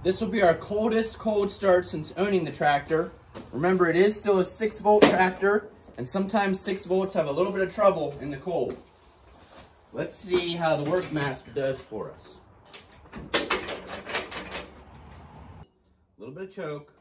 This will be our coldest cold start since owning the tractor. Remember, it is still a 6-volt tractor, and sometimes 6 volts have a little bit of trouble in the cold. Let's see how the Workmaster does for us. A little bit of choke.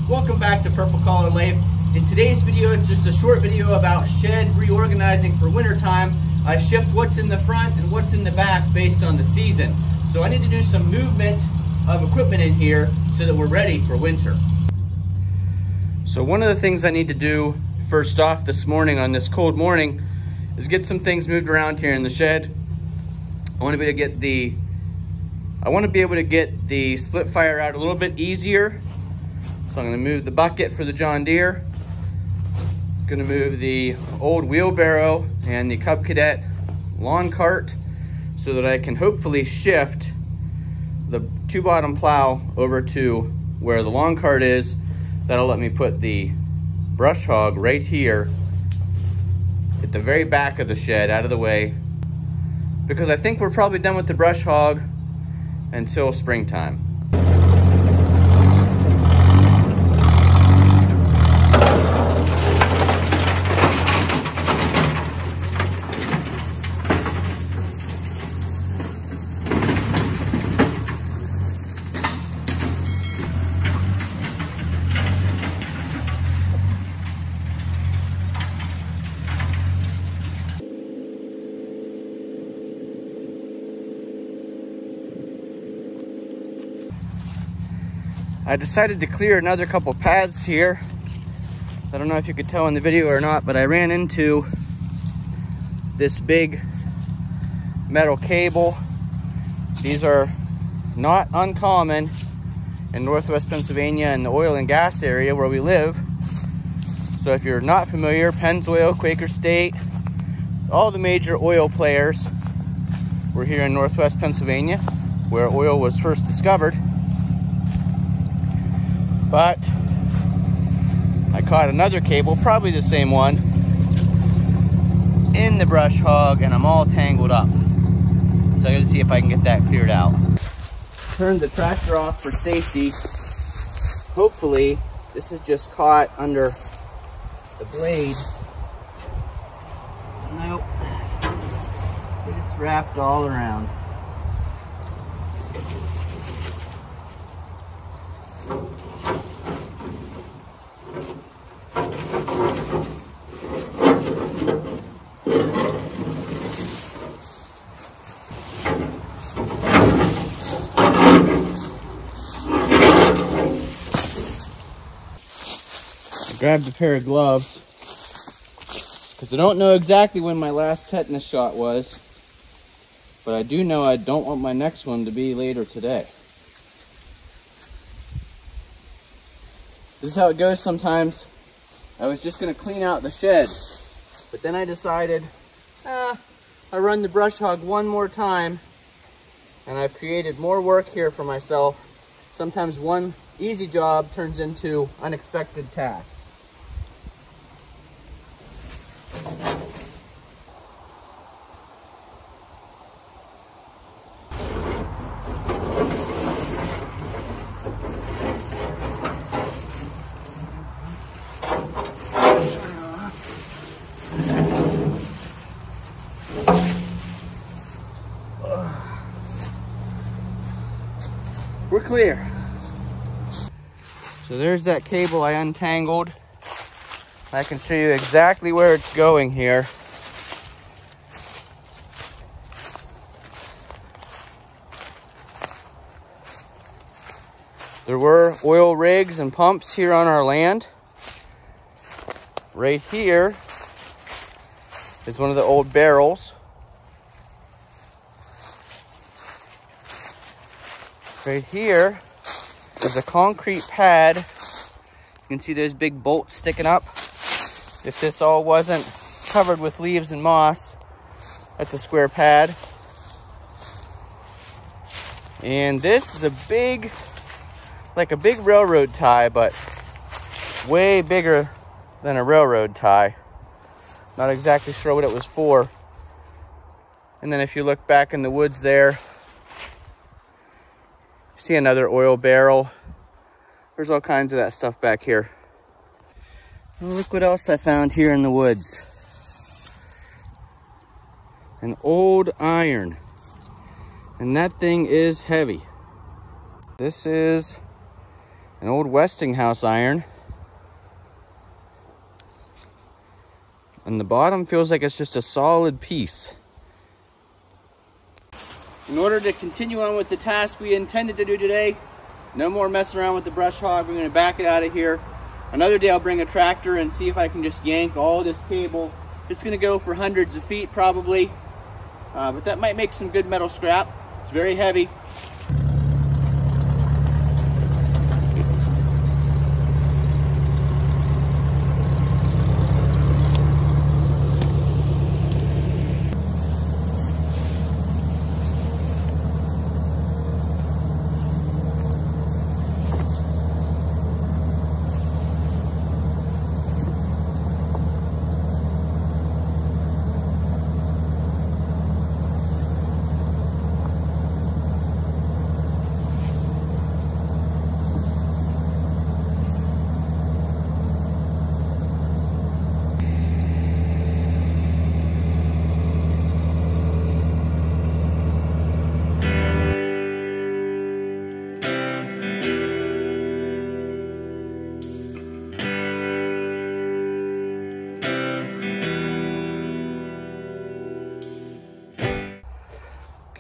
Welcome back to Purple Collar Lathe. In today's video, it's just a short video about shed reorganizing for wintertime. I shift what's in the front and what's in the back based on the season. So I need to do some movement of equipment in here so that we're ready for winter. So one of the things I need to do first off this morning on this cold morning is get some things moved around here in the shed. I want to be able to get the split fire out a little bit easier. So I'm going to move the bucket for the John Deere. Going to move the old wheelbarrow and the Cub Cadet lawn cart so that I can hopefully shift the 2-bottom plow over to where the lawn cart is. That'll let me put the brush hog right here at the very back of the shed, out of the way, because I think we're probably done with the brush hog until springtime. I decided to clear another couple paths here. I don't know if you could tell in the video or not, but I ran into this big metal cable. These are not uncommon in Northwest Pennsylvania and the oil and gas area where we live. So if you're not familiar, Pennzoil Quaker State, all the major oil players were here in Northwest Pennsylvania, where oil was first discovered. But I caught another cable, probably the same one, in the brush hog, and I'm all tangled up. So I gotta see if I can get that cleared out. Turn the tractor off for safety. Hopefully, this is just caught under the blade. Nope. It's wrapped all around. Grabbed a pair of gloves because I don't know exactly when my last tetanus shot was, but I do know I don't want my next one to be later today. This is how it goes sometimes. I was just going to clean out the shed, but then I decided I run the brush hog one more time, and I've created more work here for myself. Sometimes one easy job turns into unexpected tasks. We're clear. So there's that cable I untangled. I can show you exactly where it's going here. There were oil rigs and pumps here on our land. Right here is one of the old barrels. Right here is a concrete pad. You can see those big bolts sticking up. If this all wasn't covered with leaves and moss, that's a square pad. And this is a big, like a big railroad tie, but way bigger than a railroad tie. Not exactly sure what it was for. And then if you look back in the woods there, see another oil barrel. There's all kinds of that stuff back here. Well, look what else I found here in the woods. An old iron. And that thing is heavy. This is an old Westinghouse iron. And the bottom feels like it's just a solid piece. In order to continue on with the task we intended to do today, no more messing around with the brush hog. We're going to back it out of here. Another day I'll bring a tractor and see if I can just yank all this cable. It's going to go for hundreds of feet probably, but that might make some good metal scrap. It's very heavy.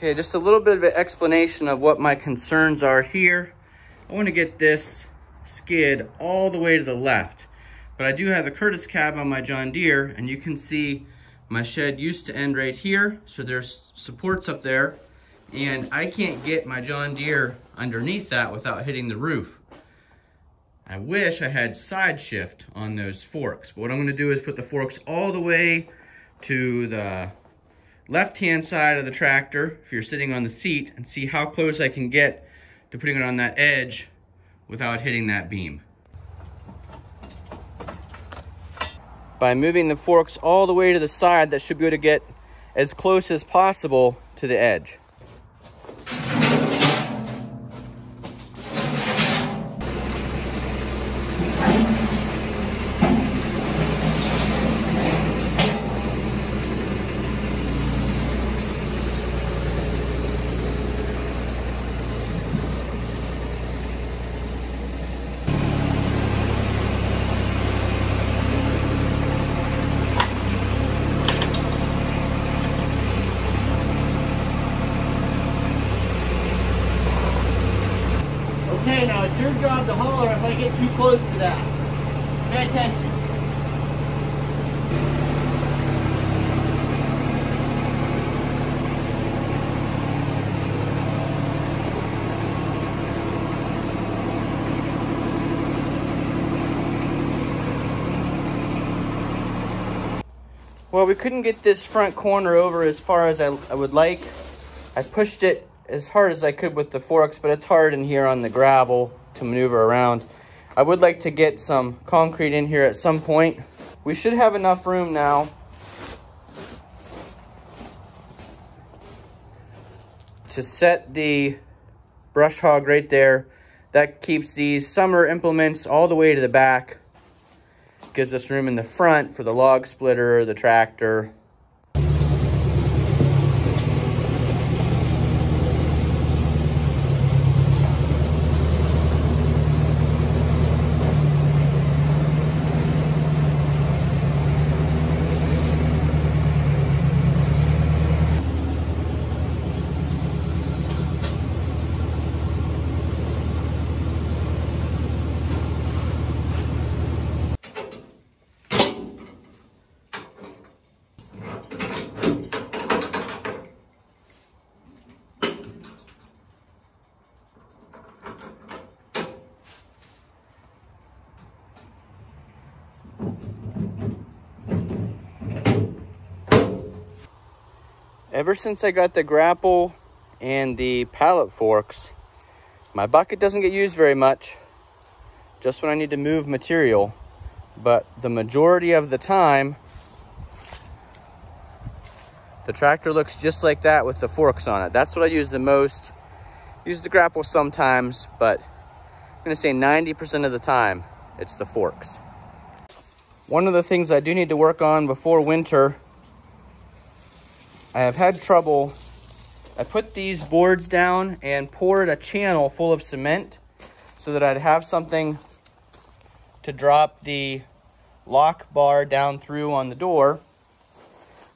Okay, just a little bit of an explanation of what my concerns are here. I want to get this skid all the way to the left, but I do have a Curtis cab on my John Deere, and you can see my shed used to end right here, so there's supports up there, and I can't get my John Deere underneath that without hitting the roof. I wish I had side shift on those forks, but what I'm going to do is put the forks all the way to the left-hand side of the tractor, if you're sitting on the seat, and see how close I can get to putting it on that edge without hitting that beam. By moving the forks all the way to the side, that should be able to get as close as possible to the edge. Okay, now it's your job to holler if I get too close to that. Pay attention. Well, we couldn't get this front corner over as far as I would like. I pushed it as hard as I could with the forks, but it's hard in here on the gravel to maneuver around. I would like to get some concrete in here at some point. We should have enough room now to set the brush hog right there. That keeps these summer implements all the way to the back. Gives us room in the front for the log splitter, the tractor. Ever since I got the grapple and the pallet forks, my bucket doesn't get used very much, just when I need to move material. But the majority of the time, the tractor looks just like that with the forks on it. That's what I use the most. Use the grapple sometimes, but I'm gonna say 90% of the time, it's the forks. One of the things I do need to work on before winter, I have had trouble. I put these boards down and poured a channel full of cement so that I'd have something to drop the lock bar down through on the door.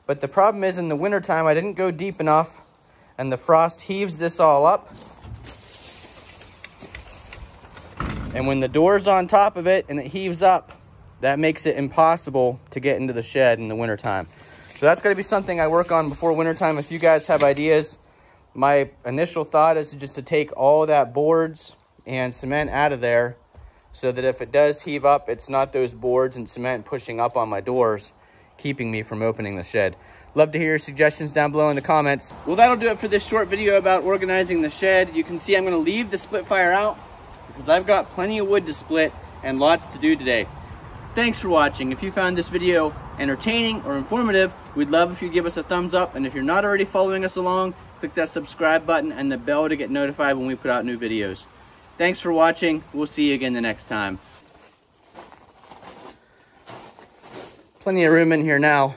But the problem is, in the wintertime, I didn't go deep enough and the frost heaves this all up. And when the door's on top of it and it heaves up, that makes it impossible to get into the shed in the wintertime. So that's gonna be something I work on before wintertime. If you guys have ideas, my initial thought is just to take all that boards and cement out of there so that if it does heave up, it's not those boards and cement pushing up on my doors, keeping me from opening the shed. Love to hear your suggestions down below in the comments. Well, that'll do it for this short video about organizing the shed. You can see I'm gonna leave the split fire out because I've got plenty of wood to split and lots to do today. Thanks for watching. If you found this video entertaining or informative, we'd love if you give us a thumbs up. And if you're not already following us along, click that subscribe button and the bell to get notified when we put out new videos. Thanks for watching. We'll see you again the next time. Plenty of room in here now.